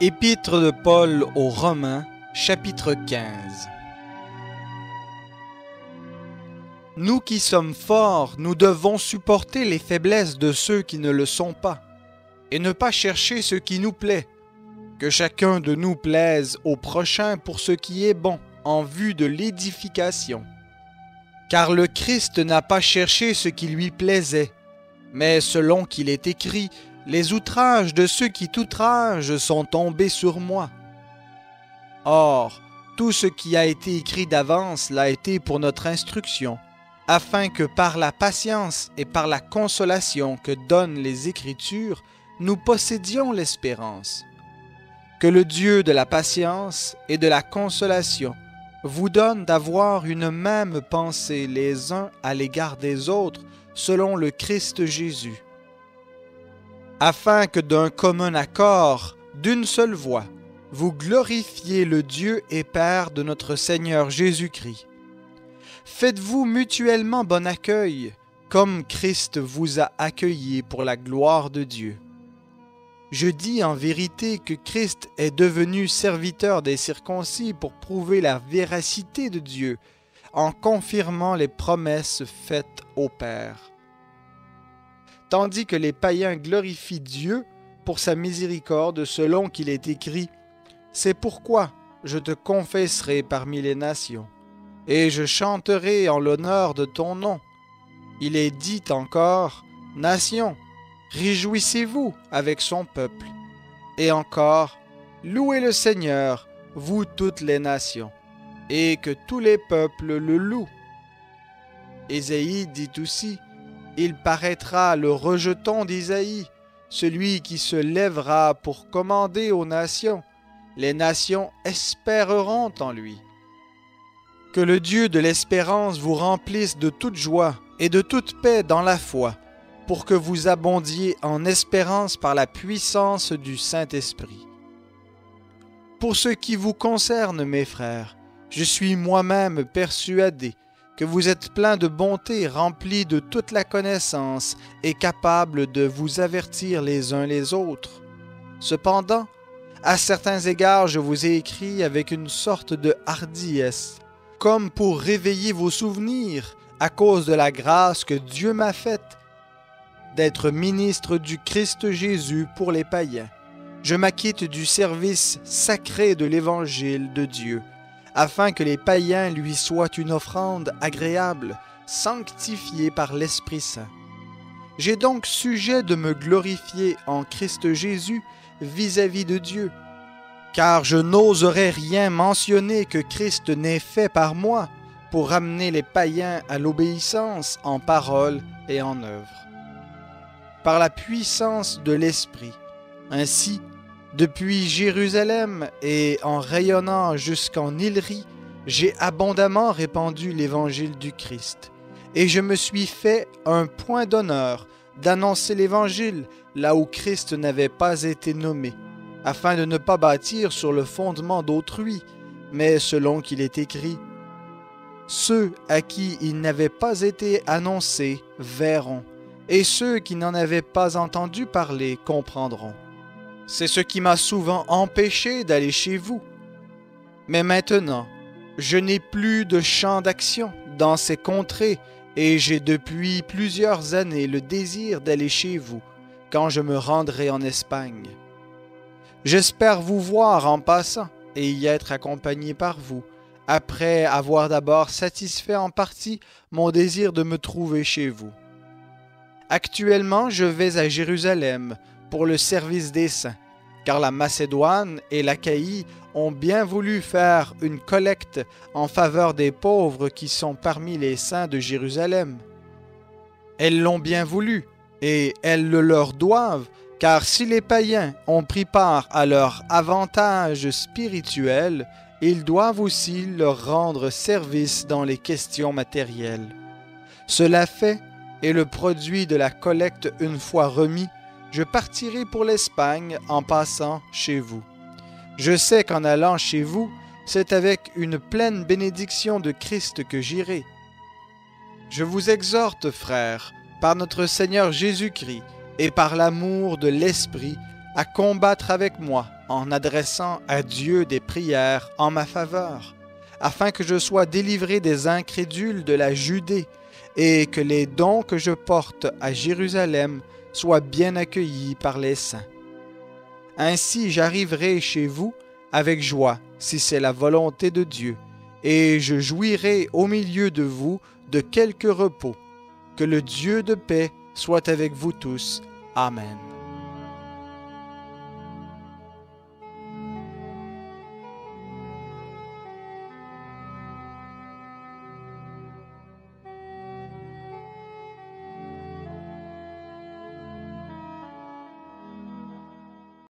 Épître de Paul aux Romains, chapitre 15. Nous qui sommes forts, nous devons supporter les faiblesses de ceux qui ne le sont pas, et ne pas chercher ce qui nous plaît. Que chacun de nous plaise au prochain pour ce qui est bon, en vue de l'édification. Car le Christ n'a pas cherché ce qui lui plaisait, mais selon qu'il est écrit, les outrages de ceux qui t'outragent sont tombés sur moi. Or, tout ce qui a été écrit d'avance l'a été pour notre instruction, afin que par la patience et par la consolation que donnent les Écritures, nous possédions l'espérance. Que le Dieu de la patience et de la consolation vous donne d'avoir une même pensée les uns à l'égard des autres, selon le Christ Jésus, afin que d'un commun accord, d'une seule voix, vous glorifiez le Dieu et Père de notre Seigneur Jésus-Christ. Faites-vous mutuellement bon accueil, comme Christ vous a accueillis pour la gloire de Dieu. Je dis en vérité que Christ est devenu serviteur des circoncis pour prouver la véracité de Dieu, en confirmant les promesses faites au Père. Tandis que les païens glorifient Dieu pour sa miséricorde selon qu'il est écrit « C'est pourquoi je te confesserai parmi les nations, et je chanterai en l'honneur de ton nom. » Il est dit encore « Nations, réjouissez-vous avec son peuple. » Et encore « Louez le Seigneur, vous toutes les nations, et que tous les peuples le louent. » Ésaïe dit aussi « Il paraîtra le rejeton d'Isaïe, celui qui se lèvera pour commander aux nations. Les nations espéreront en lui. » Que le Dieu de l'espérance vous remplisse de toute joie et de toute paix dans la foi, pour que vous abondiez en espérance par la puissance du Saint-Esprit. Pour ce qui vous concerne, mes frères, je suis moi-même persuadé que vous êtes pleins de bonté, remplis de toute la connaissance et capables de vous avertir les uns les autres. Cependant, à certains égards, je vous ai écrit avec une sorte de hardiesse, comme pour réveiller vos souvenirs à cause de la grâce que Dieu m'a faite d'être ministre du Christ Jésus pour les païens. Je m'acquitte du service sacré de l'Évangile de Dieu, afin que les païens lui soient une offrande agréable, sanctifiée par l'Esprit Saint. J'ai donc sujet de me glorifier en Christ Jésus vis-à-vis de Dieu, car je n'oserais rien mentionner que Christ n'ait fait par moi pour ramener les païens à l'obéissance en parole et en œuvre. Par la puissance de l'Esprit, ainsi, depuis Jérusalem et en rayonnant jusqu'en Illyrie, j'ai abondamment répandu l'Évangile du Christ. Et je me suis fait un point d'honneur d'annoncer l'Évangile là où Christ n'avait pas été nommé, afin de ne pas bâtir sur le fondement d'autrui, mais selon qu'il est écrit « Ceux à qui il n'avait pas été annoncé verront, et ceux qui n'en avaient pas entendu parler comprendront. » C'est ce qui m'a souvent empêché d'aller chez vous. Mais maintenant, je n'ai plus de champ d'action dans ces contrées et j'ai depuis plusieurs années le désir d'aller chez vous quand je me rendrai en Espagne. J'espère vous voir en passant et y être accompagné par vous, après avoir d'abord satisfait en partie mon désir de me trouver chez vous. Actuellement, je vais à Jérusalem pour le service des saints, car la Macédoine et l'Achaïe ont bien voulu faire une collecte en faveur des pauvres qui sont parmi les saints de Jérusalem. Elles l'ont bien voulu, et elles le leur doivent, car si les païens ont pris part à leur avantage spirituel, ils doivent aussi leur rendre service dans les questions matérielles. Cela fait, et le produit de la collecte une fois remis, je partirai pour l'Espagne en passant chez vous. Je sais qu'en allant chez vous, c'est avec une pleine bénédiction de Christ que j'irai. Je vous exhorte, frères, par notre Seigneur Jésus-Christ et par l'amour de l'Esprit, à combattre avec moi en adressant à Dieu des prières en ma faveur, afin que je sois délivré des incrédules de la Judée et que les dons que je porte à Jérusalem soient bien accueillis par les saints. Ainsi j'arriverai chez vous avec joie, si c'est la volonté de Dieu, et je jouirai au milieu de vous de quelque repos. Que le Dieu de paix soit avec vous tous. Amen.